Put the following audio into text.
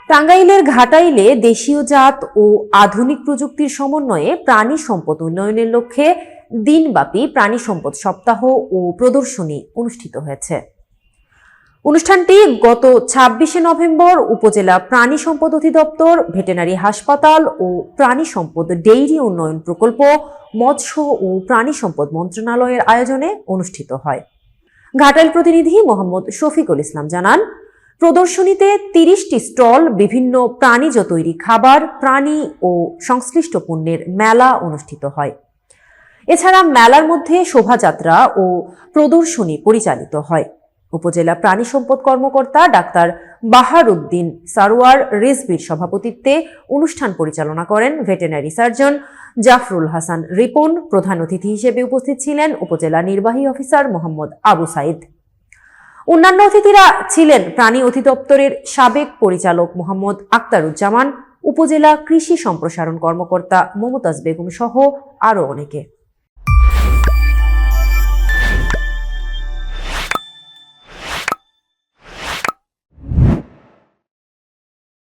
টাঙ্গাইলের ঘাটাইলে দেশীয় জাত ও আধুনিক প্রযুক্তির সমন্বয়ে প্রাণী সম্পদ উন্নয়নের লক্ষ্যে দিনব্যাপী প্রাণী সম্পদ সপ্তাহ ও প্রদর্শনী অনুষ্ঠিত হয়েছে। অনুষ্ঠানটি গত ২৬শে নভেম্বর উপজেলা প্রাণী সম্পদ অধিদপ্তর, ভেটেরিনারি হাসপাতাল ও প্রাণী সম্পদ ডেইরি উন্নয়ন প্রকল্প, মৎস্য ও প্রাণী সম্পদ মন্ত্রণালয়ের আয়োজনে অনুষ্ঠিত হয়। ঘাটাইল প্রতিনিধি মোহাম্মদ শফিকুল ইসলাম জানান, প্রদর্শনীতে ৩০টি স্টল, বিভিন্ন প্রাণীজ তৈরি খাবার, প্রাণী ও সংশ্লিষ্ট পণ্যের মেলা অনুষ্ঠিত হয়। এছাড়া মেলার মধ্যে শোভাযাত্রা ও প্রদর্শনী পরিচালিত হয়। উপজেলা প্রাণী সম্পদ কর্মকর্তা ডাক্তার বাহার উদ্দিন সারোয়ার রিজভির সভাপতিত্বে অনুষ্ঠান পরিচালনা করেন ভেটেরিনারি সার্জন জাফরুল হাসান রিপন। প্রধান অতিথি হিসেবে উপস্থিত ছিলেন উপজেলা নির্বাহী অফিসার মোহাম্মদ আবু সাইদ। অন্যান্য অতিথিরা ছিলেন প্রাণী অধিদপ্তরের সাবেক পরিচালক মোহাম্মদ আক্তারুজ্জামান, উপজেলা কৃষি সম্প্রসারণ কর্মকর্তা মমতাজ বেগম সহ আরও অনেকে।